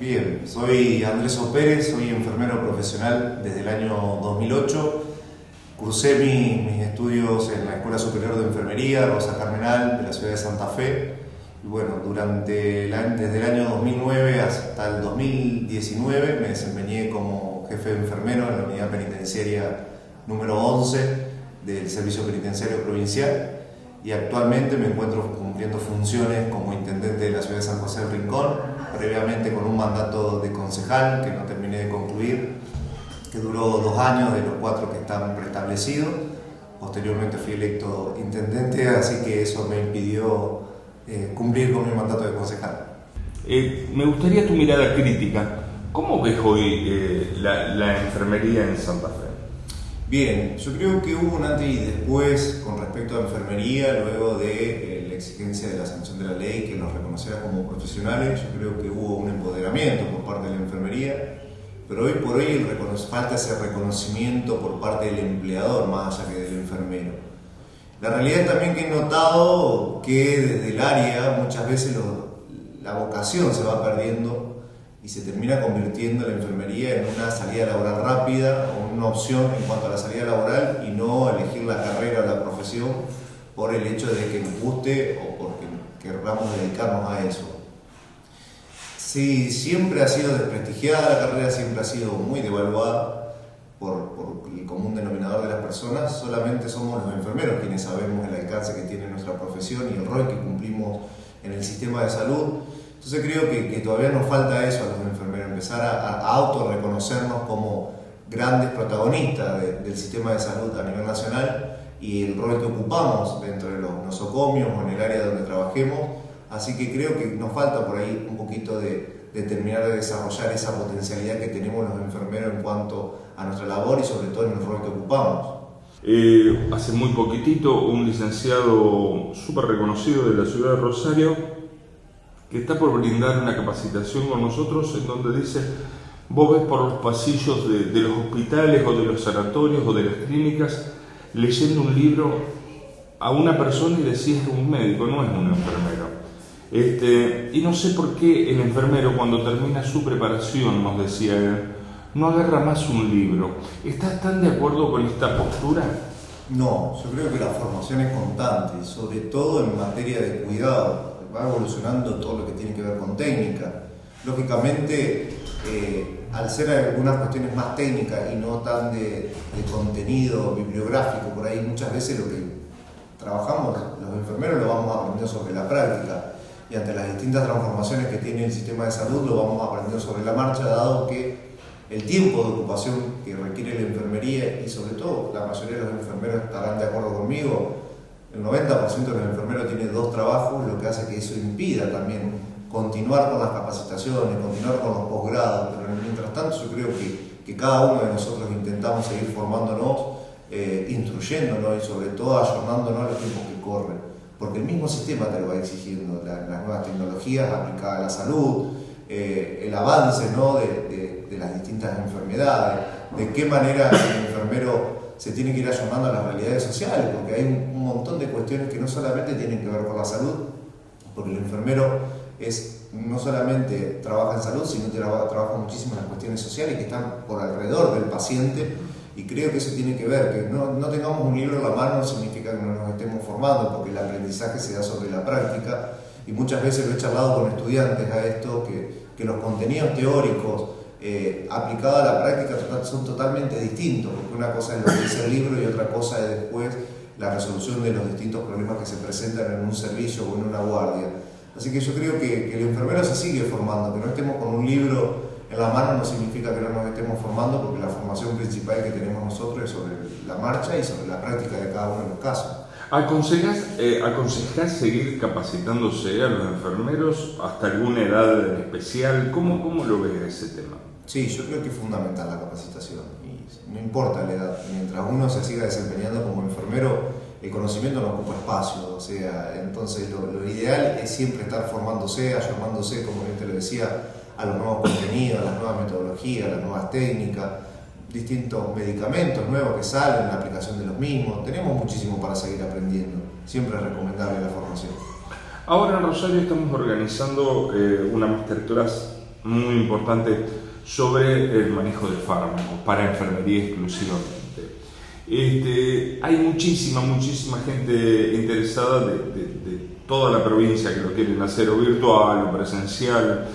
Bien, soy Andrés Pérez, soy enfermero profesional desde el año 2008. Cursé mis estudios en la Escuela Superior de Enfermería Rosa Carmenal de la ciudad de Santa Fe. Y bueno, desde el año 2009 hasta el 2019 me desempeñé como jefe de enfermero en la unidad penitenciaria número 11 del Servicio Penitenciario Provincial. Y actualmente me encuentro cumpliendo funciones como intendente de la ciudad de San José del Rincón, previamente con un mandato de concejal que no terminé de concluir, que duró 2 años de los 4 que están preestablecidos. Posteriormente fui electo intendente, así que eso me impidió cumplir con mi mandato de concejal. Me gustaría tu mirada crítica. ¿Cómo ves hoy la enfermería en Santa Fe? Bien, yo creo que hubo un antes y después con respecto a enfermería, luego de la exigencia de la sanción de la ley que nos reconociera como profesionales. Yo creo que hubo un empoderamiento por parte de la enfermería, pero hoy por hoy falta ese reconocimiento por parte del empleador más allá que del enfermero. La realidad es también que he notado que desde el área muchas veces la vocación se va perdiendo y se termina convirtiendo la enfermería en una salida laboral rápida o una opción en cuanto a la salida laboral y no elegir la carrera o la profesión por el hecho de que nos guste o porque querramos dedicarnos a eso. Sí, siempre ha sido desprestigiada la carrera, siempre ha sido muy devaluada por el común denominador de las personas. Solamente somos los enfermeros quienes sabemos el alcance que tiene nuestra profesión y el rol que cumplimos en el sistema de salud. Entonces creo que todavía nos falta eso a los enfermeros, empezar a autorreconocernos como grandes protagonistas del sistema de salud a nivel nacional y el rol que ocupamos dentro de los nosocomios o en el área donde trabajemos. Así que creo que nos falta por ahí un poquito de terminar de desarrollar esa potencialidad que tenemos los enfermeros en cuanto a nuestra labor y sobre todo en el rol que ocupamos. Hace muy poquitito un licenciado súper reconocido de la ciudad de Rosario que está por brindar una capacitación con nosotros en donde dice: vos ves por los pasillos de los hospitales o de los sanatorios o de las clínicas leyendo un libro a una persona y decís es un médico, no es un enfermero. Y no sé por qué el enfermero cuando termina su preparación, nos decía él, no agarra más un libro. ¿Estás tan de acuerdo con esta postura? No, yo creo que la formación es constante, sobre todo en materia de cuidado. Va evolucionando todo lo que tiene que ver con técnica. Lógicamente, al ser algunas cuestiones más técnicas y no tan de contenido bibliográfico, por ahí muchas veces lo que trabajamos los enfermeros lo vamos aprendiendo sobre la práctica y ante las distintas transformaciones que tiene el sistema de salud lo vamos aprendiendo sobre la marcha, dado que el tiempo de ocupación que requiere la enfermería y sobre todo la mayoría de los enfermeros estarán de acuerdo conmigo, el 90% de los enfermeros tiene 2 trabajos, lo que hace que eso impida también continuar con las capacitaciones, continuar con los posgrados, pero mientras tanto yo creo que cada uno de nosotros intentamos seguir formándonos, instruyéndonos y sobre todo ayornándonos a los tiempos que corren, porque el mismo sistema te lo va exigiendo, las nuevas tecnologías aplicadas a la salud, el avance, ¿no?, de las distintas enfermedades, de qué manera el enfermero se tiene que ir ayornando a las realidades sociales, porque hay un montón de cuestiones que no solamente tienen que ver con la salud, porque el enfermero no solamente trabaja en salud, sino que trabaja muchísimo en las cuestiones sociales que están por alrededor del paciente, y creo que eso tiene que ver, que no tengamos un libro en la mano no significa que no nos estemos formando, porque el aprendizaje se da sobre la práctica, y muchas veces lo he charlado con estudiantes a esto, que los contenidos teóricos aplicados a la práctica son totalmente distintos, porque una cosa es lo que dice el libro y otra cosa es después la resolución de los distintos problemas que se presentan en un servicio o en una guardia. Así que yo creo que el enfermero se sigue formando, que no estemos con un libro en la mano no significa que no nos estemos formando, porque la formación principal que tenemos nosotros es sobre la marcha y sobre la práctica de cada uno de los casos. ¿Aconsejás seguir capacitándose a los enfermeros hasta alguna edad especial? ¿Cómo lo ves ese tema? Sí, yo creo que es fundamental la capacitación y no importa la edad, mientras uno se siga desempeñando como enfermero, el conocimiento no ocupa espacio, o sea, entonces lo ideal es siempre estar formándose, ayornándose, como yo te lo decía, a los nuevos contenidos, a las nuevas metodologías, a las nuevas técnicas, distintos medicamentos nuevos que salen, la aplicación de los mismos. Tenemos muchísimo para seguir aprendiendo, siempre es recomendable la formación. Ahora en Rosario estamos organizando una masterclass muy importante sobre el manejo de fármacos para enfermería exclusivamente. Hay muchísima gente interesada de toda la provincia que lo quieren hacer, o virtual o presencial.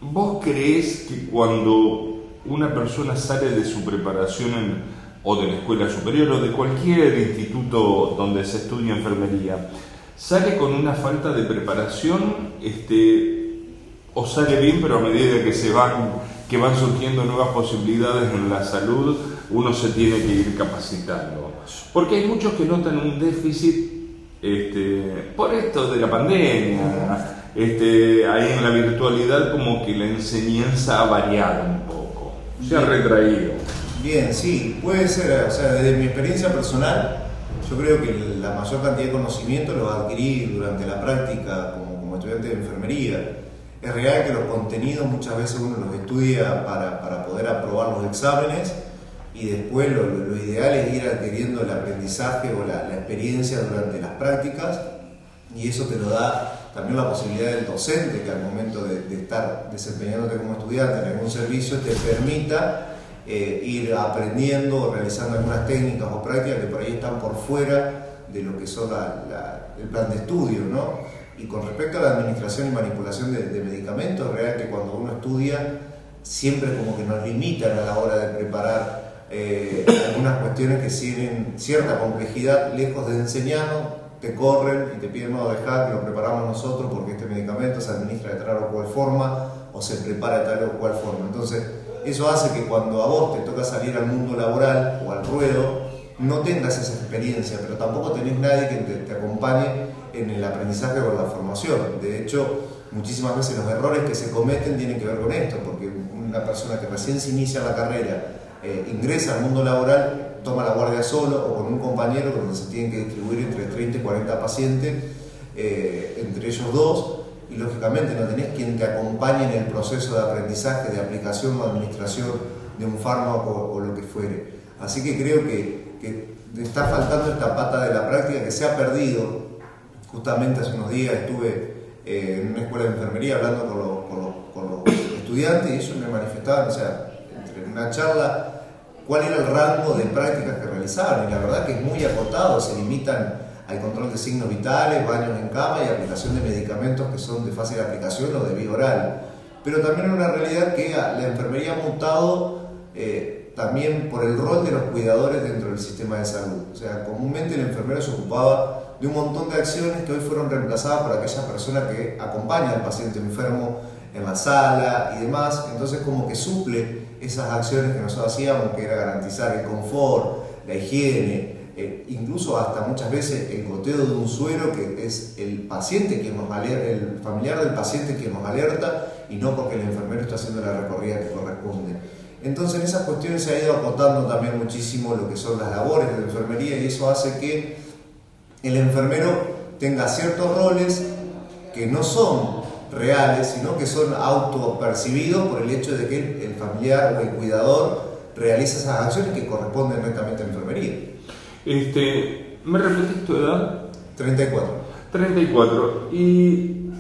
¿Vos creés que cuando una persona sale de su preparación o de la escuela superior o de cualquier instituto donde se estudia enfermería, sale con una falta de preparación, o sale bien, pero a medida que van surgiendo nuevas posibilidades en la salud, uno se tiene que ir capacitando? Porque hay muchos que notan un déficit por esto de la pandemia. Ahí en la virtualidad como que la enseñanza ha variado un poco, se ha retraído. Bien, sí, puede ser. O sea, desde mi experiencia personal, yo creo que la mayor cantidad de conocimiento lo adquirí durante la práctica como estudiante de enfermería. Es real que los contenidos muchas veces uno los estudia para poder aprobar los exámenes, y después lo ideal es ir adquiriendo el aprendizaje o la experiencia durante las prácticas, y eso te lo da también la posibilidad del docente, que al momento de estar desempeñándote como estudiante en algún servicio te permita ir aprendiendo o realizando algunas técnicas o prácticas que por ahí están por fuera de lo que son el plan de estudio, ¿no? Y con respecto a la administración y manipulación de medicamentos, es real que cuando uno estudia siempre como que nos limitan a la hora de preparar algunas cuestiones que tienen cierta complejidad. Lejos de enseñarnos, te corren y te piden no dejar, que lo preparamos nosotros porque este medicamento se administra de tal o cual forma o se prepara de tal o cual forma. Entonces eso hace que cuando a vos te toca salir al mundo laboral o al ruedo no tengas esa experiencia, pero tampoco tenés nadie que te acompañe en el aprendizaje o en la formación. De hecho, muchísimas veces los errores que se cometen tienen que ver con esto, porque una persona que recién se inicia la carrera, ingresa al mundo laboral, toma la guardia solo o con un compañero, donde se tienen que distribuir entre 30 y 40 pacientes, entre ellos dos, y lógicamente no tenés quien te acompañe en el proceso de aprendizaje, de aplicación o administración de un fármaco o lo que fuere. Así que creo que está faltando esta pata de la práctica que se ha perdido. Justamente hace unos días estuve en una escuela de enfermería hablando con los estudiantes, y ellos me manifestaban, o sea, entre una charla, cuál era el rango de prácticas que realizaban, y la verdad que es muy acotado. Se limitan al control de signos vitales, baños en cama y aplicación de medicamentos que son de fácil aplicación o de vía oral. Pero también es una realidad que la enfermería ha mutado también por el rol de los cuidadores dentro del sistema de salud. O sea, comúnmente el enfermero se ocupaba de un montón de acciones que hoy fueron reemplazadas por aquella persona que acompaña al paciente enfermo en la sala y demás. Entonces como que suple esas acciones que nosotros hacíamos, que era garantizar el confort, la higiene, incluso hasta muchas veces el goteo de un suero, que es el paciente quien nos alerta, el familiar del paciente quien nos alerta, y no porque el enfermero está haciendo la recorrida que corresponde. Entonces en esas cuestiones se ha ido acotando también muchísimo lo que son las labores de la enfermería, y eso hace que el enfermero tenga ciertos roles que no son reales, sino que son autopercibidos por el hecho de que el familiar o el cuidador realiza esas acciones que corresponden netamente a la enfermería. ¿Me repetís tu edad? 34. 34. Y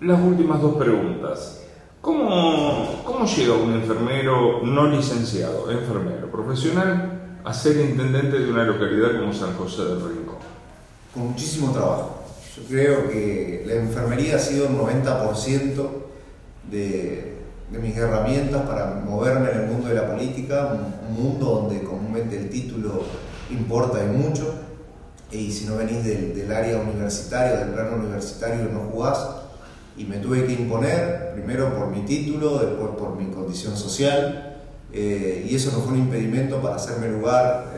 las últimas dos preguntas. ¿Cómo llega un enfermero no licenciado, enfermero profesional, a ser intendente de una localidad como San José del Rincón? Con muchísimo trabajo. Yo creo que la enfermería ha sido el 90% de mis herramientas para moverme en el mundo de la política, un mundo donde comúnmente el título importa y mucho, y si no venís del área universitaria, del plano universitario, no jugás. Y me tuve que imponer, primero por mi título, después por mi condición social, y eso no fue un impedimento para hacerme lugar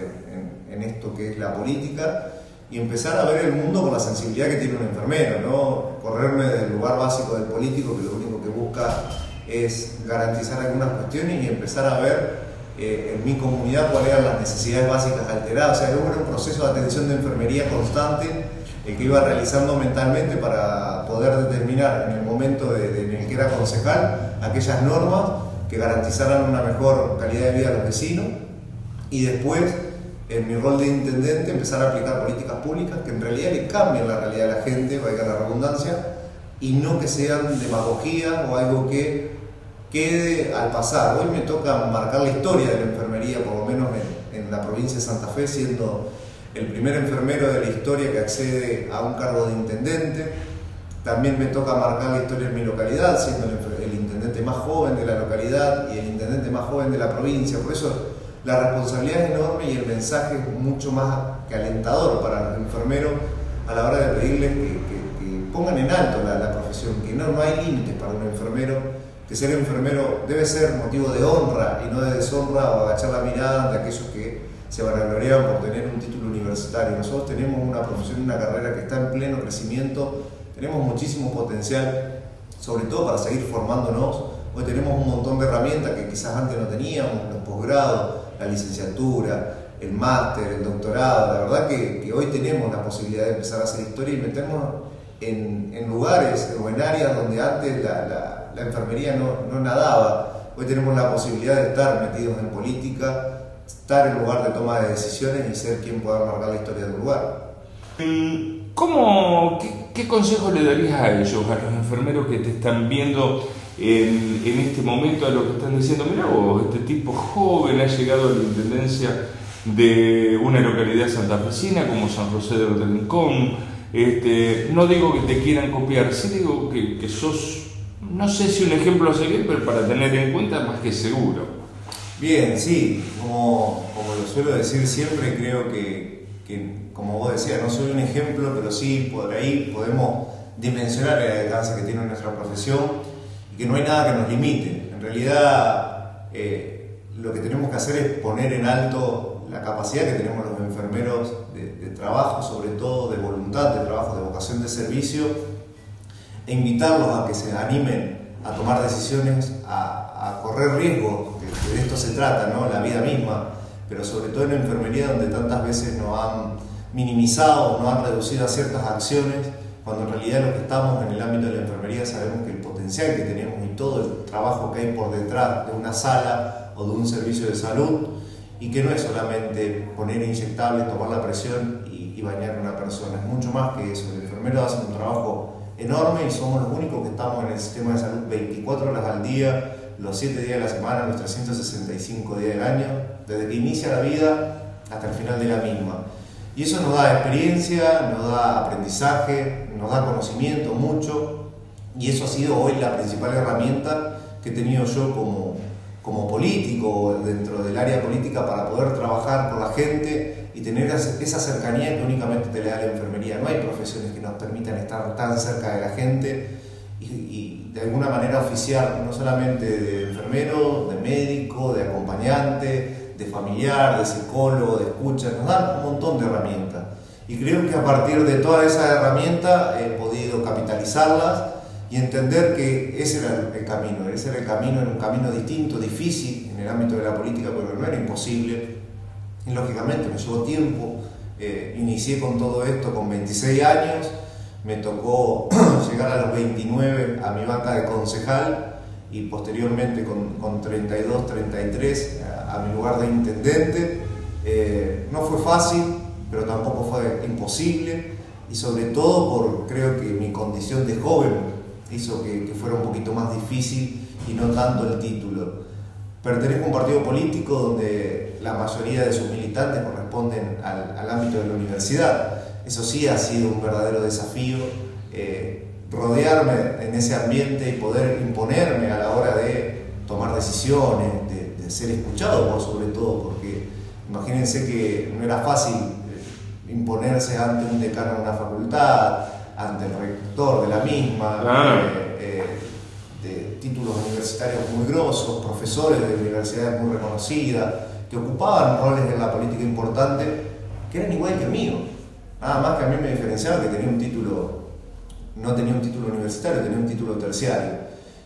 en esto que es la política, y empezar a ver el mundo con la sensibilidad que tiene un enfermero, ¿no? Correrme del lugar básico del político, que lo único que busca es garantizar algunas cuestiones, y empezar a ver en mi comunidad cuáles eran las necesidades básicas alteradas. O sea, era un proceso de atención de enfermería constante, el que iba realizando mentalmente para poder determinar en el momento en el que era concejal aquellas normas que garantizaran una mejor calidad de vida a los vecinos, y después en mi rol de intendente empezar a aplicar políticas públicas que en realidad le cambien la realidad a la gente, valga la redundancia, y no que sean demagogía o algo que quede al pasar. Hoy me toca marcar la historia de la enfermería, por lo menos en la provincia de Santa Fe, siendo el primer enfermero de la historia que accede a un cargo de intendente. También me toca marcar la historia en mi localidad, siendo el intendente más joven de la localidad y el intendente más joven de la provincia. Por eso la responsabilidad es enorme y el mensaje es mucho más que alentador para los enfermeros a la hora de pedirles que pongan en alto la profesión, que no hay límites para un enfermero, que ser enfermero debe ser motivo de honra y no de deshonra o agachar la mirada de aquellos que se vanagloriaban por tener un título universitario. Nosotros tenemos una profesión y una carrera que está en pleno crecimiento, tenemos muchísimo potencial, sobre todo para seguir formándonos. Hoy tenemos un montón de herramientas que quizás antes no teníamos, los posgrados, la licenciatura, el máster, el doctorado. La verdad que hoy tenemos la posibilidad de empezar a hacer historia y meternos en lugares o en áreas donde antes la enfermería no nadaba. Hoy tenemos la posibilidad de estar metidos en política, estar en lugar de toma de decisiones y ser quien pueda marcar la historia del lugar. ¿Qué consejo le darías a ellos, a los enfermeros que te están viendo en este momento, a lo que están diciendo? Mirá vos, este tipo joven ha llegado a la intendencia de una localidad santafesina como San José del Rincón. No digo que te quieran copiar, sí digo que sos, no sé si un ejemplo a seguir, pero para tener en cuenta más que seguro. Bien, sí, como lo suelo decir siempre, creo que como vos decías, no soy un ejemplo, pero sí por ahí podemos dimensionar el alcance que tiene nuestra profesión y que no hay nada que nos limite. En realidad, lo que tenemos que hacer es poner en alto la capacidad que tenemos los enfermeros de trabajo, sobre todo de voluntad de trabajo, de vocación de servicio, e invitarlos a que se animen a tomar decisiones, a correr riesgos, que de esto se trata, ¿no? La vida misma, pero sobre todo en la enfermería, donde tantas veces nos han minimizado, nos han reducido a ciertas acciones, cuando en realidad los que estamos en el ámbito de la enfermería sabemos que el potencial que tenemos y todo el trabajo que hay por detrás de una sala o de un servicio de salud, y que no es solamente poner inyectables, tomar la presión y bañar a una persona, es mucho más que eso. El enfermero hace un trabajo enorme y somos los únicos que estamos en el sistema de salud 24 horas al día, los 7 días de la semana, los 365 días del año, desde que inicia la vida hasta el final de la misma. Y eso nos da experiencia, nos da aprendizaje, nos da conocimiento mucho, y eso ha sido hoy la principal herramienta que he tenido yo como político dentro del área política para poder trabajar por la gente y tener esa cercanía que únicamente te le da la enfermería. No hay profesiones que nos permitan estar tan cerca de la gente y de alguna manera oficiar, no solamente de enfermero, de médico, de acompañante, de familiar, de psicólogo, de escucha. Nos dan un montón de herramientas y creo que a partir de todas esas herramientas he podido capitalizarlas y entender que ese era el camino, era un camino distinto, difícil en el ámbito de la política, pero no era imposible. Y lógicamente me llevó tiempo, inicié con todo esto con 26 años, me tocó llegar a los 29 a mi banca de concejal y posteriormente con 32, 33 a mi lugar de intendente. No fue fácil, pero tampoco fue imposible, y sobre todo creo que mi condición de joven hizo que fuera un poquito más difícil y no tanto el título. Pertenezco a un partido político donde la mayoría de sus militantes corresponden al ámbito de la universidad. Eso sí ha sido un verdadero desafío, rodearme en ese ambiente y poder imponerme a la hora de tomar decisiones, de ser escuchado sobre todo, porque imagínense que no era fácil imponerse ante un decano de una facultad, ante el rector de la misma, de títulos universitarios muy grosos, profesores de universidades muy reconocidas, que ocupaban roles en la política importantes, que eran igual que el mío. Nada más que a mí me diferenciaba que no tenía un título universitario, tenía un título terciario.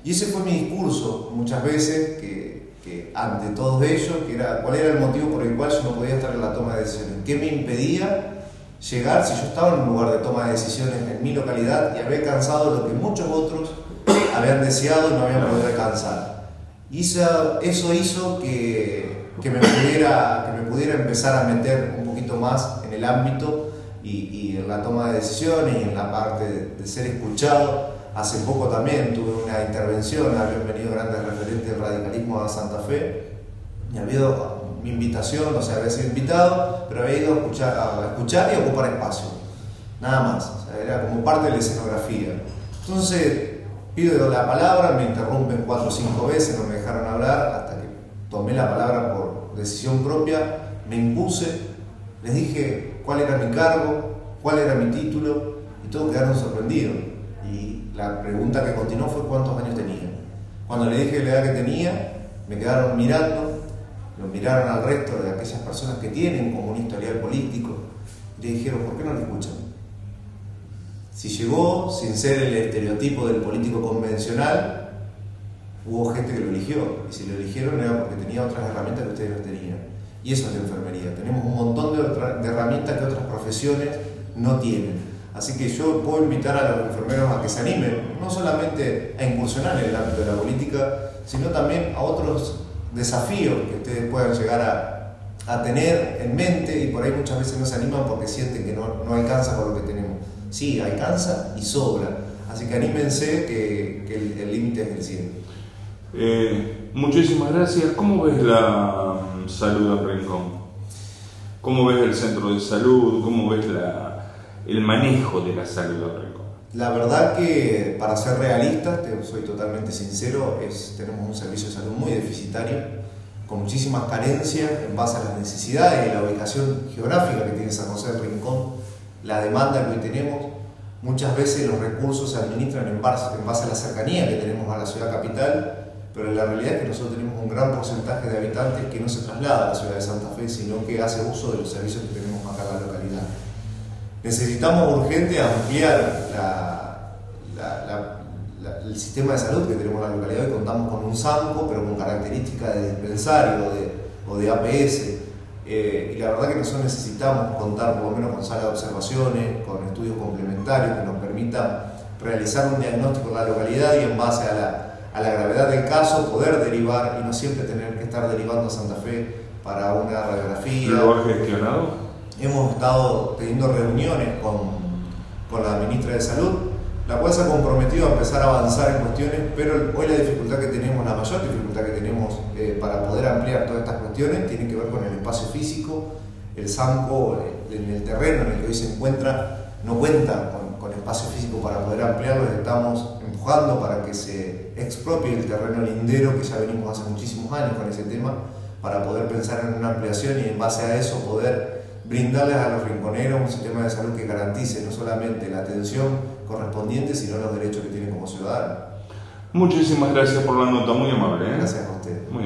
Y ese fue mi discurso muchas veces, que ante todos ellos, que era cuál era el motivo por el cual yo no podía estar en la toma de decisiones, qué me impedía llegar si yo estaba en un lugar de toma de decisiones en mi localidad y había alcanzado lo que muchos otros habían deseado y no habían podido alcanzar. Y eso hizo que me pudiera empezar a meter un poquito más en el ámbito y en la toma de decisiones y en la parte de ser escuchado Hace poco también tuve una intervención, habían venido grandes referentes del radicalismo a Santa Fe, y había ido mi invitación, o sea, había sido invitado, pero había ido a escuchar y a ocupar espacio, nada más, o sea, era como parte de la escenografía. Entonces pido la palabra, me interrumpen 4 o 5 veces, no me dejaron hablar, hasta que tomé la palabra por decisión propia, me impuse, les dije cuál era mi cargo, cuál era mi título, y todos quedaron sorprendidos. Y la pregunta que continuó fue cuántos años tenía. Cuando le dije la edad que tenía, me quedaron mirando, lo miraron al resto de aquellas personas que tienen como un historial político, y le dijeron, ¿por qué no lo escuchan? Si llegó sin ser el estereotipo del político convencional, hubo gente que lo eligió, y si lo eligieron era porque tenía otras herramientas que ustedes no tenían. Y eso es la enfermería, tenemos un montón de herramientas que otras profesiones no tienen. Así que yo puedo invitar a los enfermeros a que se animen, no solamente a incursionar en el ámbito de la política, sino también a otros desafíos que ustedes puedan llegar a tener en mente, y por ahí muchas veces no se animan porque sienten que no alcanza con lo que tenemos. Sí, alcanza y sobra, así que anímense que el límite es el cielo. Muchísimas gracias. ¿Cómo ves la salud en Rincón? ¿Cómo ves el centro de salud? ¿Cómo ves el manejo de la salud en Rincón? La verdad que, para ser realista, soy totalmente sincero, tenemos un servicio de salud muy deficitario, con muchísimas carencias en base a las necesidades y la ubicación geográfica que tiene San José del Rincón, la demanda que hoy tenemos. Muchas veces los recursos se administran en base a la cercanía que tenemos a la ciudad capital, pero la realidad es que nosotros tenemos un gran porcentaje de habitantes que no se traslada a la ciudad de Santa Fe, sino que hace uso de los servicios que tenemos acá en la localidad. Necesitamos urgente ampliar el sistema de salud que tenemos en la localidad. Hoy contamos con un SAMCO, pero con características de dispensario o de APS. Y la verdad que nosotros necesitamos contar por lo menos con sala de observaciones, con estudios complementarios que nos permitan realizar un diagnóstico en la localidad y en base a la gravedad del caso poder derivar y no siempre tener que estar derivando a Santa Fe para una radiografía. ¿Lo has gestionado? Hemos estado teniendo reuniones con la ministra de Salud, la cual se ha comprometido a empezar a avanzar en cuestiones, pero hoy la dificultad que tenemos, la mayor dificultad que tenemos para poder ampliar todas estas cuestiones tiene que ver con el espacio físico. El SAMCO, en el terreno en el que hoy se encuentra, no cuenta con espacio físico para poder ampliarlo. Estamos empujando para que se expropie el terreno lindero, que ya venimos hace muchísimos años con ese tema, para poder pensar en una ampliación y en base a eso poder brindarles a los rinconeros un sistema de salud que garantice no solamente la atención correspondiente, sino los derechos que tienen como ciudadanos. Muchísimas gracias por la nota, muy amable. Gracias a usted. Muy